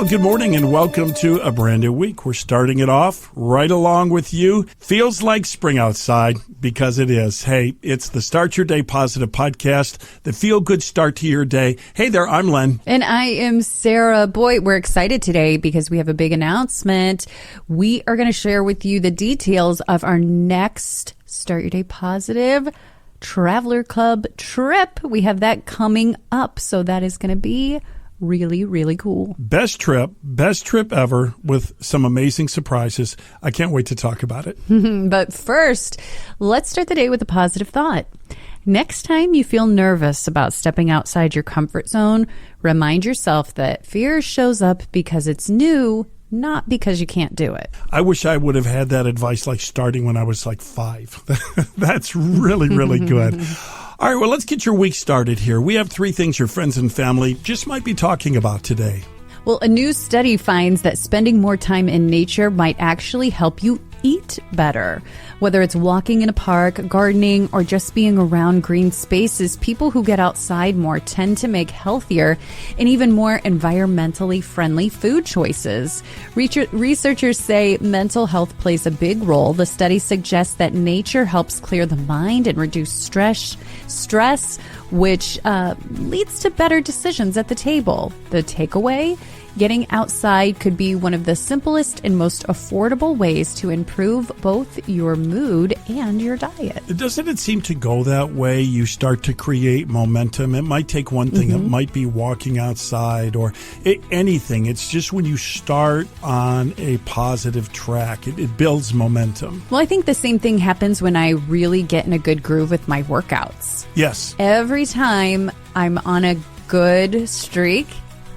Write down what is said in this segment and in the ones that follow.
Well, good morning and welcome to a brand new week. We're starting it off right along with you. Feels like spring outside because it is. Hey, it's the Start Your Day Positive podcast, the feel-good start to your day. Hey there, I'm Len. And I am Sarah. Boy, we're excited today because we have a big announcement. We are going to share with you the details of our next Start Your Day Positive Traveler Club trip. We have that coming up, so that is going to be really, really cool. Best trip ever with some amazing surprises. I can't wait to talk about it. But first, let's start the day with a positive thought. Next time you feel nervous about stepping outside your comfort zone, remind yourself that fear shows up because it's new, not because you can't do it. I wish I would have had that advice starting when I was 5. That's really, really good. All right, well, let's get your week started here. We have 3 things your friends and family just might be talking about today. Well, a new study finds that spending more time in nature might actually help you eat better. Whether it's walking in a park, gardening, or just being around green spaces, people who get outside more tend to make healthier and even more environmentally friendly food choices. Researchers say mental health plays a big role. The study suggests that nature helps clear the mind and reduce stress, which leads to better decisions at the table. The takeaway? Getting outside could be one of the simplest and most affordable ways to improve both your mood and your diet. Doesn't it seem to go that way? You start to create momentum. It might take one thing. It might be walking outside or anything. It's just when you start on a positive track, it builds momentum. Well, I think the same thing happens when I really get in a good groove with my workouts. Yes. Every time I'm on a good streak,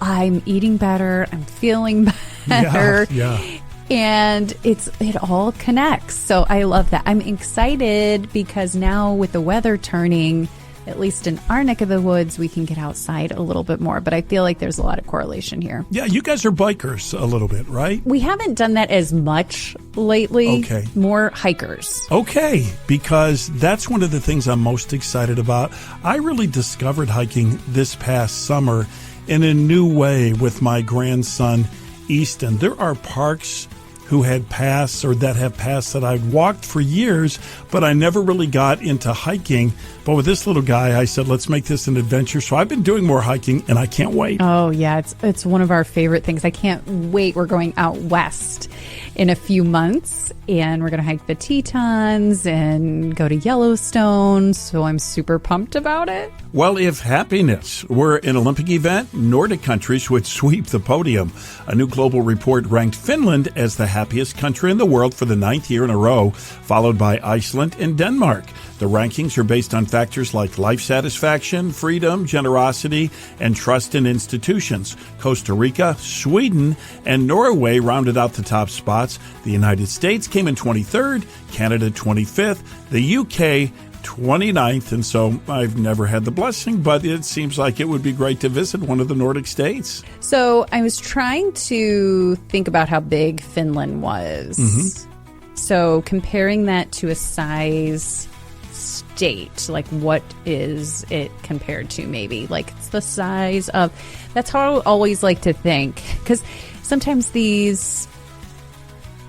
I'm eating better, I'm feeling better, yeah. And it all connects. So I love that. I'm excited because now with the weather turning, at least in our neck of the woods, we can get outside a little bit more. But I feel like there's a lot of correlation here. Yeah, you guys are bikers a little bit, right? We haven't done that as much lately. Okay. More hikers. Okay, because that's one of the things I'm most excited about. I really discovered hiking this past summer in a new way with my grandson, Easton. There are parks who had paths or that have paths that I'd walked for years, but I never really got into hiking. But with this little guy, I said, let's make this an adventure. So I've been doing more hiking, and I can't wait. Oh, yeah. It's one of our favorite things. I can't wait. We're going out west in a few months, and we're going to hike the Tetons and go to Yellowstone. So I'm super pumped about it. Well, if happiness were an Olympic event, Nordic countries would sweep the podium. A new global report ranked Finland as the happiest country in the world for the 9th year in a row, followed by Iceland and Denmark. The rankings are based on factors like life satisfaction, freedom, generosity, and trust in institutions. Costa Rica, Sweden, and Norway rounded out the top spots. The United States came in 23rd, Canada 25th, the UK 29th, and so I've never had the blessing, but it seems like it would be great to visit one of the Nordic states. So I was trying to think about how big Finland was. So comparing that to a size state, like what is it compared to maybe? Like it's the size of, that's how I always like to think, because sometimes these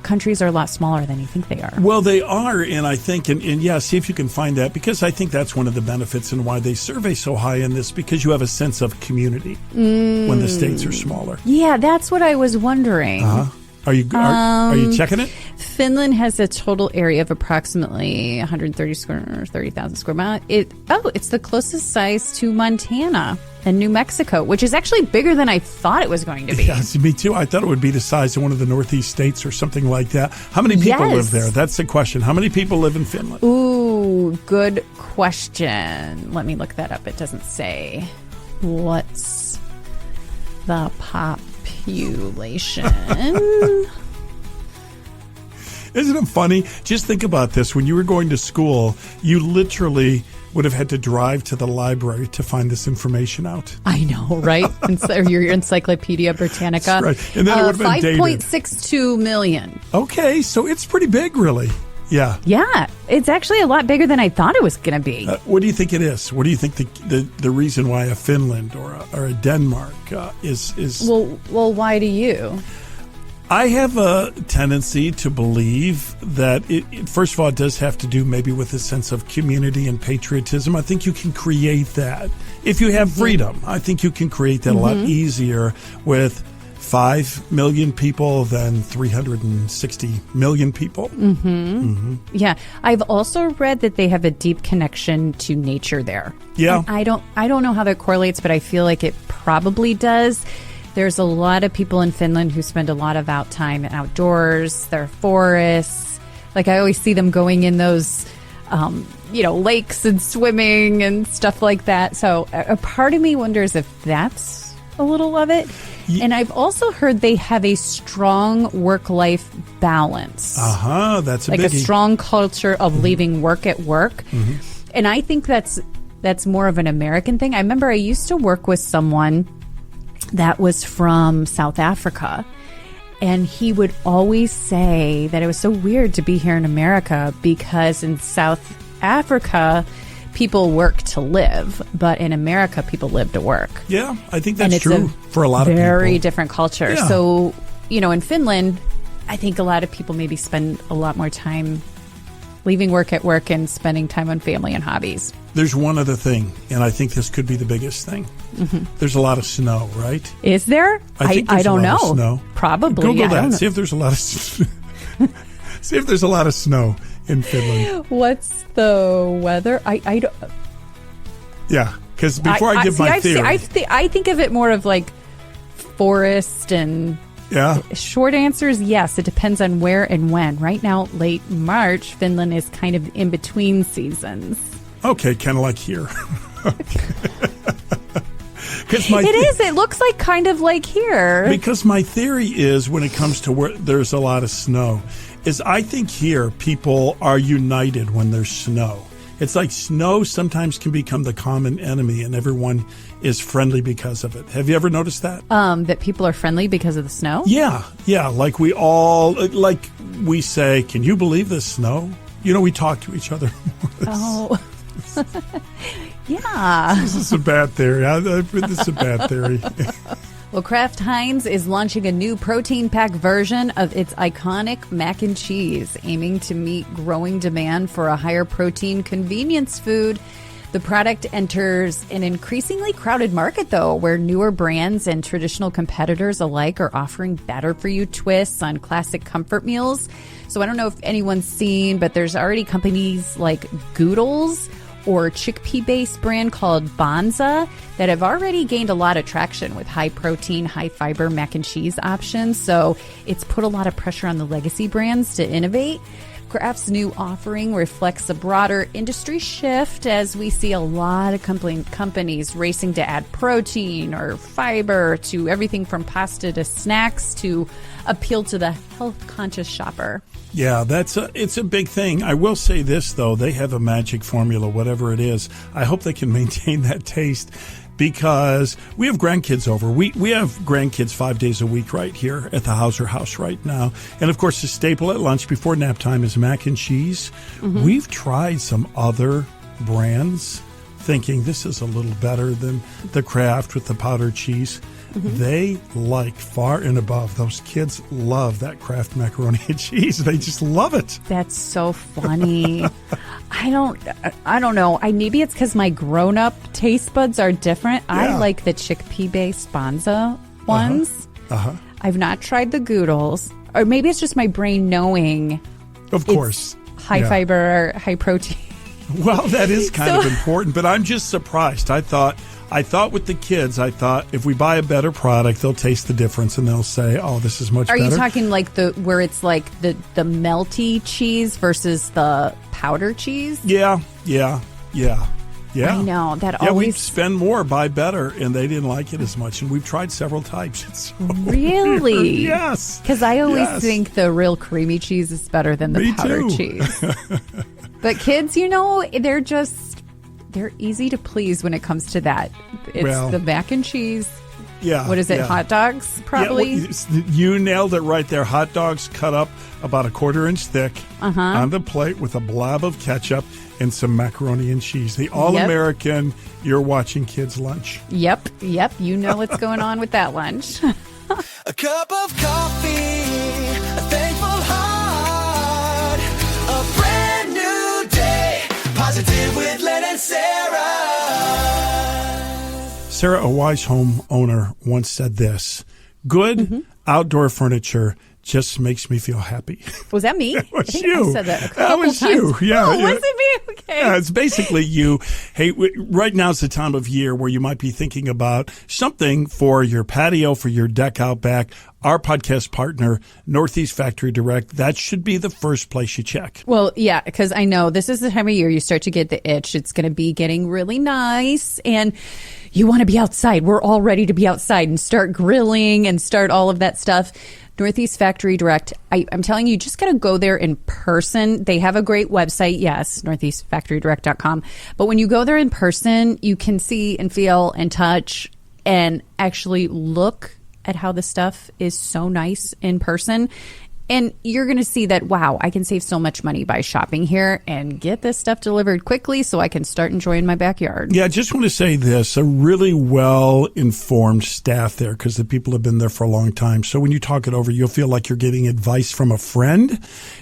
countries are a lot smaller than you think they are. Well, they are, and I think, and yeah, see if you can find that, because I think that's one of the benefits and why they survey so high in this, because you have a sense of community when the states are smaller. Yeah, that's what I was wondering. Are you checking it? Finland has a total area of approximately 30,000 square miles. It's the closest size to Montana and New Mexico, which is actually bigger than I thought it was going to be. Yes, me too. I thought it would be the size of one of the Northeast states or something like that. How many people live there? That's the question. How many people live in Finland? Ooh, good question. Let me look that up. It doesn't say. What's the population? Isn't it funny? Just think about this. When you were going to school, you literally would have had to drive to the library to find this information out. I know, right? Your Encyclopedia Britannica. That's right. And then it would have been dated. 5.62 million. Okay, so it's pretty big, really. Yeah. Yeah, it's actually a lot bigger than I thought it was going to be. What do you think it is? What do you think the reason why a Finland or a Denmark is? Well, why do you? I have a tendency to believe that it first of all, it does have to do maybe with a sense of community and patriotism. I think you can create that if you have freedom. I think you can create that a lot easier with 5 million people than 360 million people. Yeah, I've also read that they have a deep connection to nature there. Yeah, and I don't know how that correlates, but I feel like it probably does. There's a lot of people in Finland who spend a lot of time outdoors, their forests. Like I always see them going in those, lakes and swimming and stuff like that. So a part of me wonders if that's a little of it. And I've also heard they have a strong work-life balance. That's a like biggie. A strong culture of leaving work at work. And I think that's more of an American thing. I remember I used to work with someone that was from South Africa. And he would always say that it was so weird to be here in America because in South Africa, people work to live, but in America, people live to work. Yeah, I think that's true for a lot of people. Very different culture. Yeah. So, in Finland, I think a lot of people maybe spend a lot more time leaving work at work and spending time on family and hobbies. There's one other thing, and I think this could be the biggest thing. There's a lot of snow, right? Is there? I think there's I don't a lot know. Of snow. Probably. Google that. I don't know. See if there's a lot of see if there's a lot of snow in Finland. What's the weather? I don't. Yeah, because before I give my theory, I think of it more of like forest and. Yeah. Short answer is yes. It depends on where and when. Right now, late March, Finland is kind of in between seasons. Okay, kind of like here. It looks like kind of like here. Because my theory is when it comes to where there's a lot of snow, is I think here people are united when there's snow. It's like snow sometimes can become the common enemy and everyone is friendly because of it. Have you ever noticed that? That people are friendly because of the snow? Yeah. Like we say, can you believe this snow? We talk to each other more. Oh. Yeah. This is a bad theory. This is a bad theory. Well, Kraft Heinz is launching a new protein pack version of its iconic mac and cheese, aiming to meet growing demand for a higher protein convenience food. The product enters an increasingly crowded market, though, where newer brands and traditional competitors alike are offering better-for-you twists on classic comfort meals. So I don't know if anyone's seen, but there's already companies like Goodles or chickpea-based brand called Bonza that have already gained a lot of traction with high-protein, high-fiber mac and cheese options. So it's put a lot of pressure on the legacy brands to innovate. Kraft's new offering reflects a broader industry shift as we see a lot of companies racing to add protein or fiber to everything from pasta to snacks to appeal to the health-conscious shopper. Yeah, it's a big thing. I will say this, though. They have a magic formula, whatever it is. I hope they can maintain that taste because we have grandkids over. We have grandkids 5 days a week right here at the Hauser house right now. And, of course, the staple at lunch before nap time is mac and cheese. We've tried some other brands thinking this is a little better than the Kraft with the powdered cheese. They like far and above. Those kids love that Kraft macaroni and cheese. They just love it. That's so funny. I don't know. Maybe it's because my grown-up taste buds are different. Yeah. I like the chickpea-based Bonza ones. I've not tried the Goodles. Or maybe it's just my brain knowing. Of course. High fiber, high protein. Well, that is kind of important, but I'm just surprised. I thought with the kids, if we buy a better product, they'll taste the difference and they'll say, "Oh, this is much better." Are you talking like where it's like the melty cheese versus the powder cheese? Yeah. I know that we always spend more, buy better, and they didn't like it as much. And we've tried several types. It's so really weird. Yes, because I always think the real creamy cheese is better than the powdered cheese. But kids, they're easy to please when it comes to that. It's the mac and cheese Yeah. What is it? Yeah. Hot dogs, probably? Yeah, you nailed it right there. Hot dogs cut up about a 1/4 inch thick on the plate with a blob of ketchup and some macaroni and cheese. The all-American, you're watching kids' lunch. Yep. You know what's going on with that lunch. A cup of coffee, a thankful heart, a brand new day, positive with Len and Sarah. Sarah, a wise home owner, once said this: good outdoor furniture just makes me feel happy. Was that me? That was I think you. I said that a couple That was times. you. Yeah. Oh, was it me? Okay. Yeah, it's basically you. Hey, right now is the time of year where you might be thinking about something for your patio, for your deck out back. Our podcast partner, Northeast Factory Direct, that should be the first place you check. Well, yeah, because I know this is the time of year you start to get the itch. It's going to be getting really nice, and you want to be outside. We're all ready to be outside and start grilling and start all of that stuff. Northeast Factory Direct, I'm telling you, just got to go there in person. They have a great website, yes, northeastfactorydirect.com. But when you go there in person, you can see and feel and touch and actually look at how the stuff is so nice in person. And you're going to see that, wow, I can save so much money by shopping here and get this stuff delivered quickly so I can start enjoying my backyard. Yeah, I just want to say this, a really well-informed staff there because the people have been there for a long time. So when you talk it over, you'll feel like you're getting advice from a friend,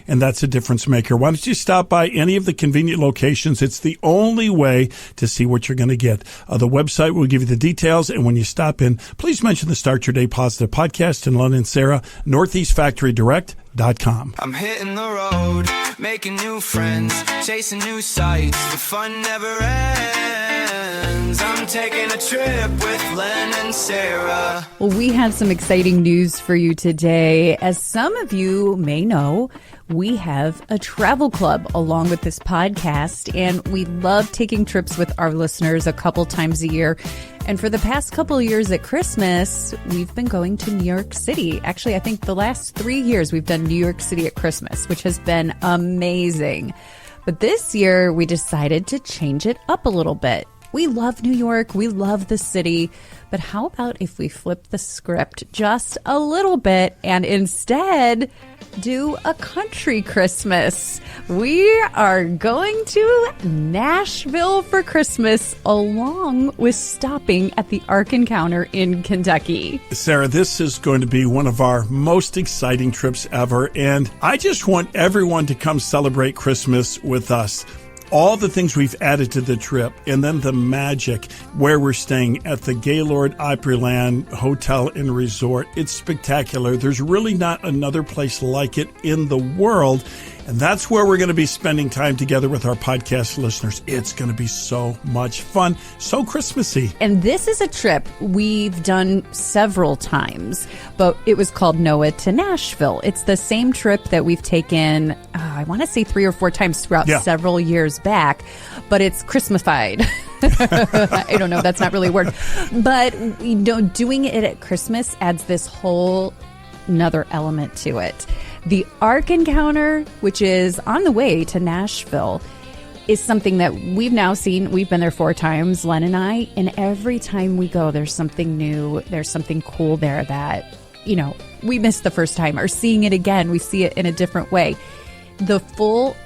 and that's a difference maker. Why don't you stop by any of the convenient locations? It's the only way to see what you're going to get. The website will give you the details, and when you stop in, please mention the Start Your Day Positive podcast and Len and Sarah, Northeast Factory Direct. I'm hitting the road, making new friends, chasing new sights. The fun never ends. I'm taking a trip with Len and Sarah. Well, we have some exciting news for you today. As some of you may know, we have a travel club along with this podcast, and we love taking trips with our listeners a couple times a year. And for the past couple of years at Christmas, we've been going to New York City. Actually, I think the last 3 years we've done New York City at Christmas, which has been amazing. But this year we decided to change it up a little bit. We love New York. We love the city. But how about if we flip the script just a little bit and instead do a country Christmas? We are going to Nashville for Christmas, along with stopping at the Ark Encounter in Kentucky. Sarah, this is going to be one of our most exciting trips ever, and I just want everyone to come celebrate Christmas with us. All the things we've added to the trip, and then the magic where we're staying at the Gaylord Opryland Hotel and Resort. It's spectacular. There's really not another place like it in the world. And that's where we're going to be spending time together with our podcast listeners. It's going to be so much fun, so Christmassy. And this is a trip we've done several times, but it was called Noah to Nashville. It's the same trip that we've taken, I want to say 3 or 4 times throughout several years back, but it's Christmasified. I don't know, that's not really a word. But you know, doing it at Christmas adds this whole another element to it. The Ark Encounter, which is on the way to Nashville, is something that we've now seen. We've been there 4 times, Len and I, and every time we go, there's something new. There's something cool there that, you know, we missed the first time, or seeing it again, we see it in a different way. The full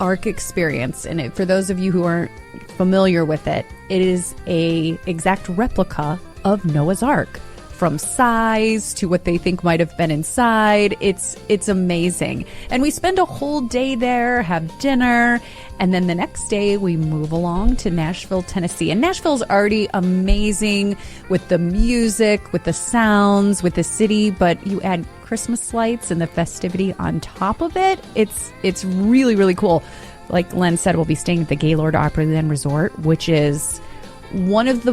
Ark experience, and for those of you who aren't familiar with it, it is a exact replica of Noah's Ark. From size to what they think might have been inside. It's amazing. And we spend a whole day there, have dinner, and then the next day we move along to Nashville, Tennessee. And Nashville's already amazing with the music, with the sounds, with the city, but you add Christmas lights and the festivity on top of it. It's really, really cool. Like Len said, we'll be staying at the Gaylord Opryland Resort, which is one of the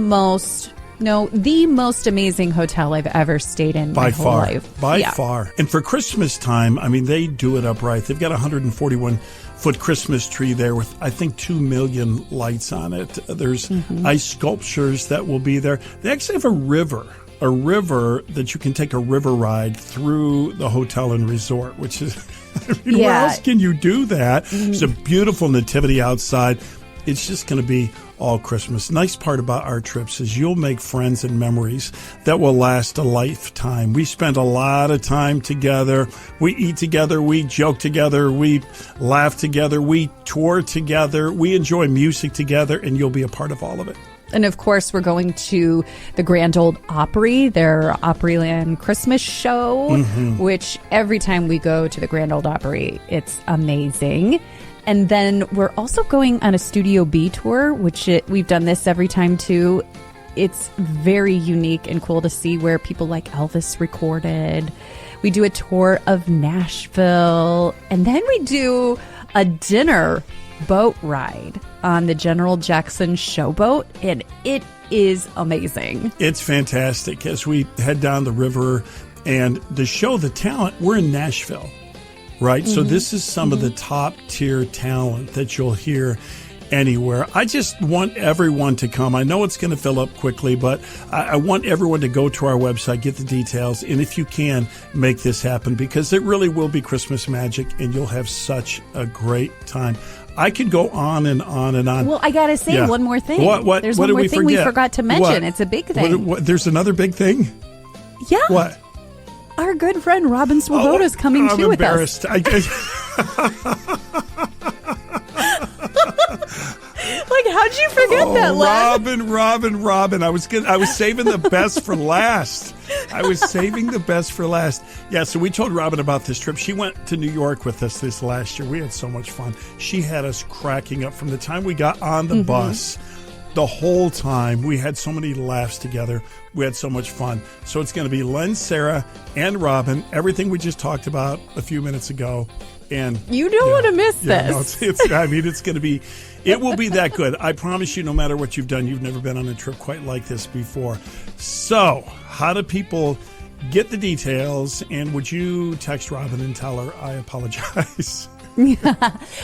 the most amazing hotel I've ever stayed in my whole life. By far. And for Christmas time, I mean, they do it up right. They've got a 141-foot Christmas tree there with, I think, 2 million lights on it. There's ice sculptures that will be there. They actually have a river that you can take a river ride through the hotel and resort, which is, where else can you do that? It's a beautiful nativity outside. it's just going to be all Christmas. Nice part about our trips is you'll make friends and memories that will last a lifetime. We spend a lot of time together. We eat together. We joke together. We laugh together. We tour together. We enjoy music together, and you'll be a part of all of it. And of course, we're going to the Grand Ole Opry, their Opryland Christmas show, which every time we go to the Grand Ole Opry, it's amazing. And then we're also going on a Studio B tour, which we've done this every time too. It's very unique and cool to see where people like Elvis recorded. We do a tour of Nashville, and then we do a dinner boat ride on the General Jackson showboat, and it is amazing. It's fantastic. As we head down the river and to show the talent, we're in Nashville, right? So this is some of the top tier talent that you'll hear anywhere. I just want everyone to come. I know it's going to fill up quickly, but I want everyone to go to our website, get the details, and if you can, make this happen, because it really will be Christmas magic, and you'll have such a great time. I could go on and on and on. Well, I got to say one more thing. What? There's what one did more thing forget? we forgot to mention. What? It's a big thing. There's another big thing? Yeah. What? Our good friend Robin Swoboda is coming too with us. I'm embarrassed. Like, how'd you forget that, Len? Robin. I was saving the best for last. Yeah, so we told Robin about this trip. She went to New York with us this last year. We had so much fun. She had us cracking up from the time we got on the bus. The whole time, we had so many laughs together. We had so much fun. So it's going to be Len, Sarah, and Robin, everything we just talked about a few minutes ago. And you don't want to miss this. No, it's going to be, it will be that good. I promise you, no matter what you've done, you've never been on a trip quite like this before. So how do people get the details? And would you text Robin and tell her I apologize?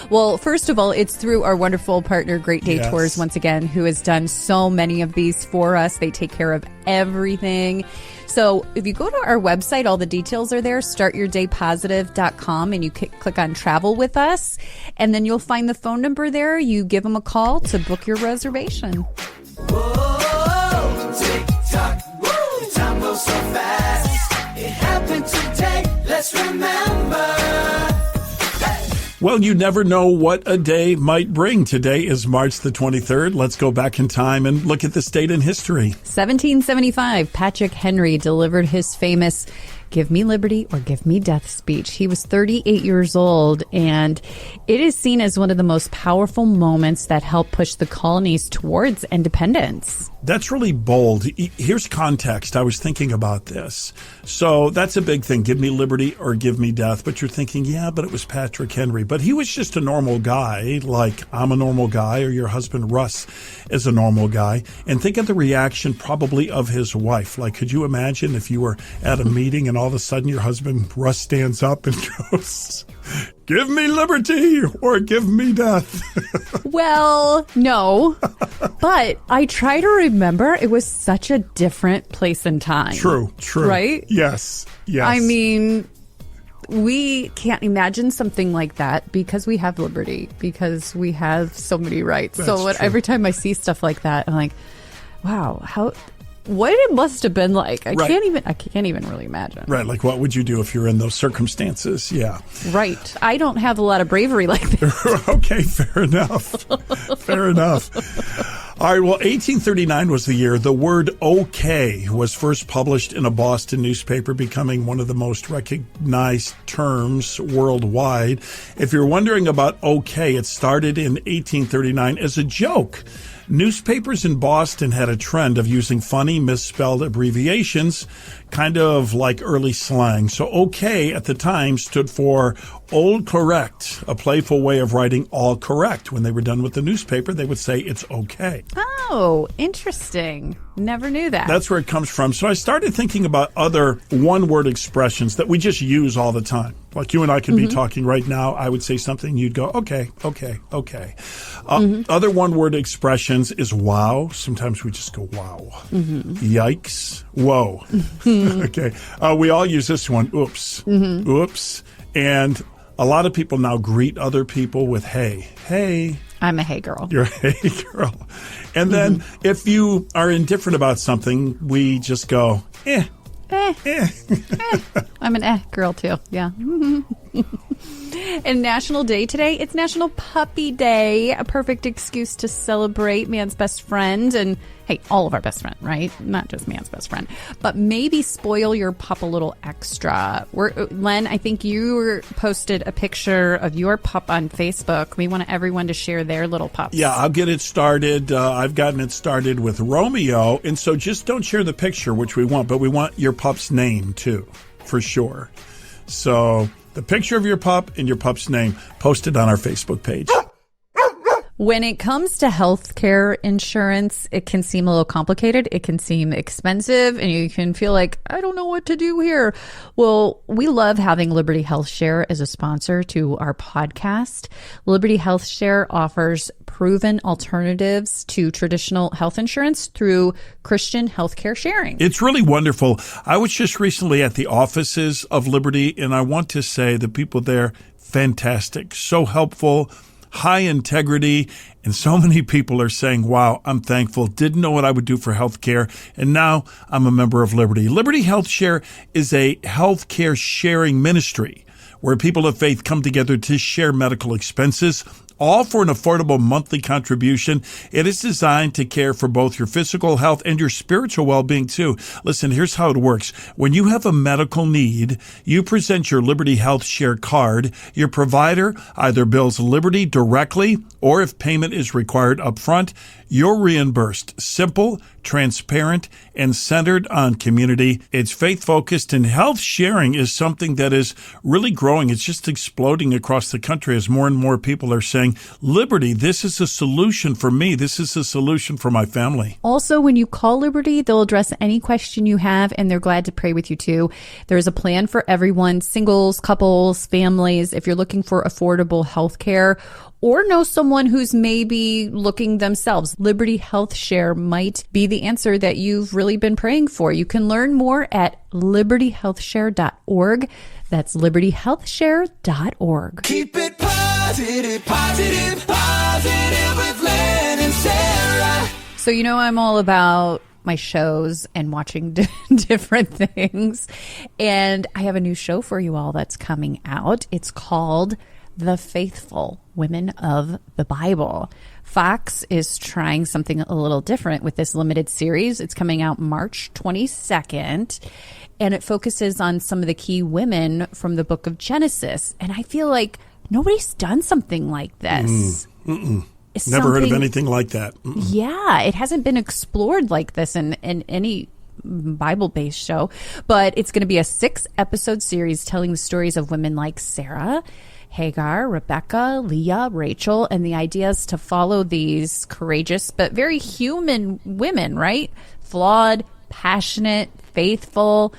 Well, first of all, it's through our wonderful partner, Great Day Tours, once again, who has done so many of these for us. They take care of everything. So if you go to our website, all the details are there, startyourdaypositive.com, and you click on travel with us, and then you'll find the phone number there. You give them a call to book your reservation. Whoa, tick-tock, woo, the time goes so fast. It happened today, let's remember. Well, you never know what a day might bring. Today is March the 23rd. Let's go back in time and look at this date in history. 1775, Patrick Henry delivered his famous "Give me liberty or give me death" speech. He was 38 years old, and it is seen as one of the most powerful moments that helped push the colonies towards independence. That's really bold. Here's context. I was thinking about this. So that's a big thing. Give me liberty or give me death. But you're thinking, yeah, but it was Patrick Henry. But he was just a normal guy, like I'm a normal guy, or your husband Russ is a normal guy. And think of the reaction probably of his wife. Like, could you imagine if you were at a meeting and all of a sudden your husband Russ stands up and goes, "Give me liberty or give me death"? Well, no, but I try to remember it was such a different place and time. True. Right? Yes. I mean, we can't imagine something like that because we have liberty, because we have so many rights. That's true. Every time I see stuff like that, I'm like, wow, what it must have been like. I can't even really imagine. Right, like what would you do if you're in those circumstances? Yeah. Right. I don't have a lot of bravery like that. Okay, fair enough. All right, well, 1839 was the year the word okay was first published in a Boston newspaper, becoming one of the most recognized terms worldwide. If you're wondering about okay, it started in 1839 as a joke. Newspapers in Boston had a trend of using funny misspelled abbreviations, kind of like early slang. So OK at the time stood for Old Correct, a playful way of writing all correct. When they were done with the newspaper, they would say it's okay. Oh, interesting. Never knew that. That's where it comes from. So I started thinking about other one-word expressions that we just use all the time. Like you and I could be talking right now. I would say something. You'd go, okay. Other one-word expressions is wow. Sometimes we just go, wow. Yikes. Whoa. Okay. We all use this one. Oops. Oops. And a lot of people now greet other people with hey. Hey. I'm a hey girl. You're a hey girl. And then if you are indifferent about something, we just go, I'm an girl too. Yeah. And National Day today, it's National Puppy Day, a perfect excuse to celebrate man's best friend. And hey, all of our best friend, right? Not just man's best friend, but maybe spoil your pup a little extra. Len, I think you posted a picture of your pup on Facebook. We want everyone to share their little pups. Yeah, I'll get it started. I've gotten it started with Romeo. And so just don't share the picture, which we want, but we want your pup's name too, for sure. So the picture of your pup and your pup's name posted on our Facebook page. When it comes to healthcare insurance, it can seem a little complicated. It can seem expensive, and you can feel like, I don't know what to do here. Well, we love having Liberty Health Share as a sponsor to our podcast. Liberty Health Share offers proven alternatives to traditional health insurance through Christian healthcare sharing. It's really wonderful. I was just recently at the offices of Liberty, and I want to say the people there, fantastic, so helpful, high integrity, and so many people are saying, wow, I'm thankful, didn't know what I would do for healthcare, and now I'm a member of Liberty. Liberty Health Share is a healthcare sharing ministry where people of faith come together to share medical expenses, all for an affordable monthly contribution. It is designed to care for both your physical health and your spiritual well-being too. Listen, here's how it works. When you have a medical need, you present your Liberty Health Share card. Your provider either bills Liberty directly, or if payment is required up front, you're reimbursed. Simple, transparent, and centered on community. It's faith-focused, and health sharing is something that is really growing. It's just exploding across the country as more and more people are saying, Liberty, this is a solution for me. This is a solution for my family. Also, when you call Liberty, they'll address any question you have, and they're glad to pray with you too. There's a plan for everyone, singles, couples, families. If you're looking for affordable health care or know someone who's maybe looking themselves, Liberty Health Share might be the answer that you've really been praying for. You can learn more at libertyhealthshare.org. That's libertyhealthshare.org. Keep it positive, positive, positive with Len and Sarah. So, you know, I'm all about my shows and watching different things. And I have a new show for you all that's coming out. It's called The Faithful Women of the Bible. Fox is trying something a little different with this limited series. It's coming out March 22nd, and it focuses on some of the key women from the book of Genesis. And I feel like nobody's done something like this. Never heard of anything like that. Yeah, it hasn't been explored like this in any Bible-based show. But it's going to be a 6-episode series telling the stories of women like Sarah, Hagar, Rebecca, Leah, Rachel, and the idea is to follow these courageous but very human women, right? Flawed, passionate, faithful,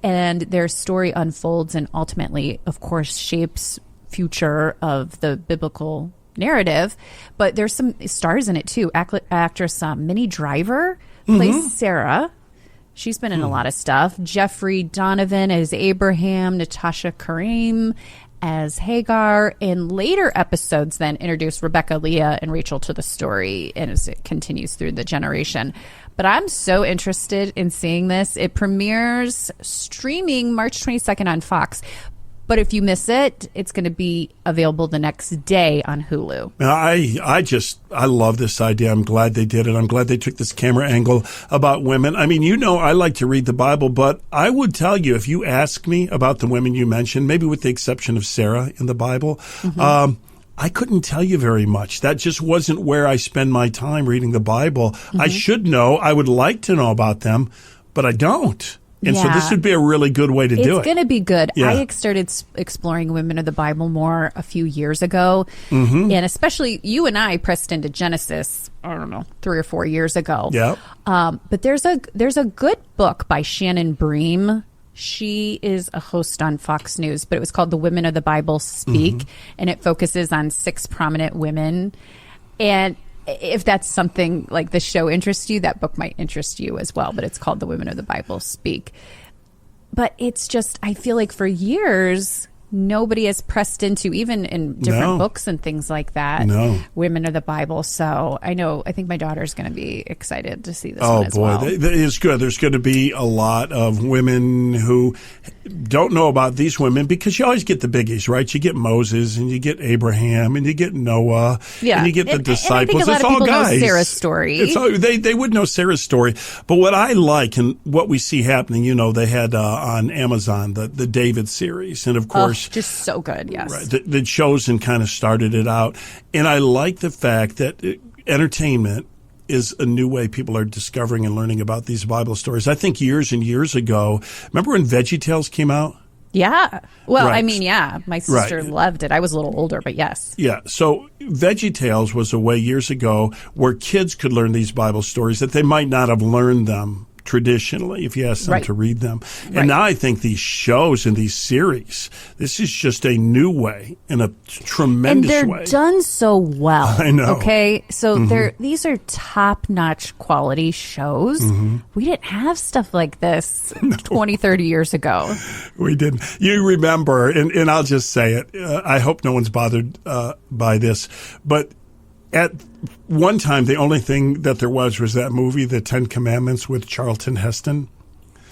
and their story unfolds and ultimately, of course, shapes future of the biblical narrative. But there's some stars in it too. Actress Minnie Driver plays Sarah. She's been in a lot of stuff. Jeffrey Donovan as Abraham, Natasha Karim as Hagar. In later episodes then introduce Rebecca, Leah, and Rachel to the story, and as it continues through the generation. But I'm so interested in seeing this. It premieres streaming March 22nd on Fox. But if you miss it, it's going to be available the next day on Hulu. I love this idea. I'm glad they did it. I'm glad they took this camera angle about women. I mean, you know, I like to read the Bible, but I would tell you, if you ask me about the women you mentioned, maybe with the exception of Sarah in the Bible, I couldn't tell you very much. That just wasn't where I spend my time reading the Bible. I should know. I would like to know about them, but I don't. And so this would be a really good way to do it. It's going to be good. Yeah. I started exploring women of the Bible more a few years ago. And especially you and I pressed into Genesis, I don't know, 3 or 4 years ago. Yeah. But there's a good book by Shannon Bream. She is a host on Fox News, but it was called The Women of the Bible Speak. And it focuses on 6 prominent women. And if that's something like the show interests you, that book might interest you as well. But it's called The Women of the Bible Speak. But it's just, I feel like for years, nobody has pressed into, even in different books and things like that. No. Women of the Bible. So I think my daughter's going to be excited to see this one as well. It's good. There's going to be a lot of women who don't know about these women, because you always get the biggies, right? You get Moses, and you get Abraham, and you get Noah, and you get the disciples. And I think a lot of people know Sarah's story. They would know Sarah's story. But what I like and what we see happening, they had on Amazon the David series, and of course, just so good, yes. Right, the Chosen kind of started it out. And I like the fact that entertainment is a new way people are discovering and learning about these Bible stories. I think years and years ago, remember when VeggieTales came out? Yeah. Well, Right. My sister loved it. I was a little older, but yes. Yeah. So VeggieTales was a way years ago where kids could learn these Bible stories that they might not have learned them traditionally if you asked them to read them. And now I think these shows and these series, this is just a new way, in a tremendous way. And they're done so well. I know. Okay? So these are top-notch quality shows. We didn't have stuff like this 20, 30 years ago. We didn't. You remember, and I'll just say it, I hope no one's bothered by this, but at one time, the only thing that there was that movie, The 10 Commandments, with Charlton Heston.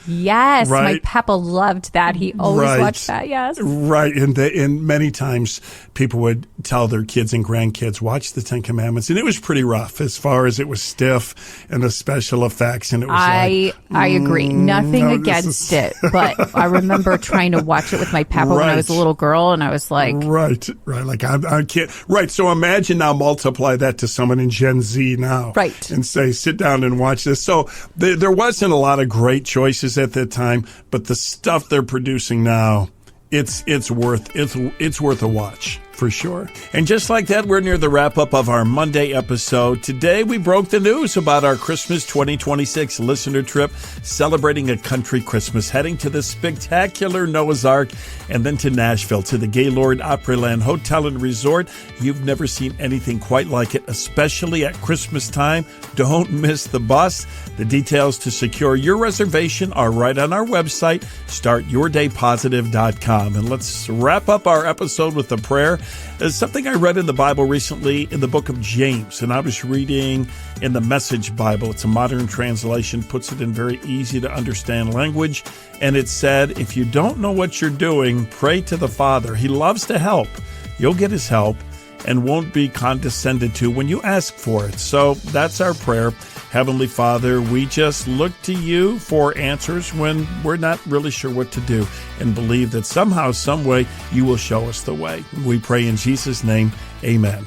Yes, right? My Papa loved that. He always watched that, yes. Right, and many times people would tell their kids and grandkids, watch the 10 Commandments, and it was pretty rough as far as it was stiff and the special effects, and it was I agree. Nothing against it, but I remember trying to watch it with my Papa when I was a little girl, and I was like... Right, like I can't... Right, so imagine now multiply that to someone in Gen Z now. Right. And say, sit down and watch this. So there wasn't a lot of great choices at that time, but the stuff they're producing now, it's worth a watch for sure. And just like that, we're near the wrap up of our Monday episode. Today we broke the news about our Christmas 2026 listener trip, celebrating a country Christmas, heading to the spectacular Noah's Ark and then to Nashville to the Gaylord Opryland Hotel and Resort. You've never seen anything quite like it, especially at Christmas time. Don't miss the bus. The details to secure your reservation are right on our website, startyourdaypositive.com. And let's wrap up our episode with a prayer. There's something I read in the Bible recently in the book of James, and I was reading in the Message Bible. It's a modern translation, puts it in very easy to understand language. And it said, if you don't know what you're doing, pray to the Father. He loves to help. You'll get his help and won't be condescended to when you ask for it. So that's our prayer. Heavenly Father, we just look to you for answers when we're not really sure what to do, and believe that somehow, some way, you will show us the way. We pray in Jesus' name, amen.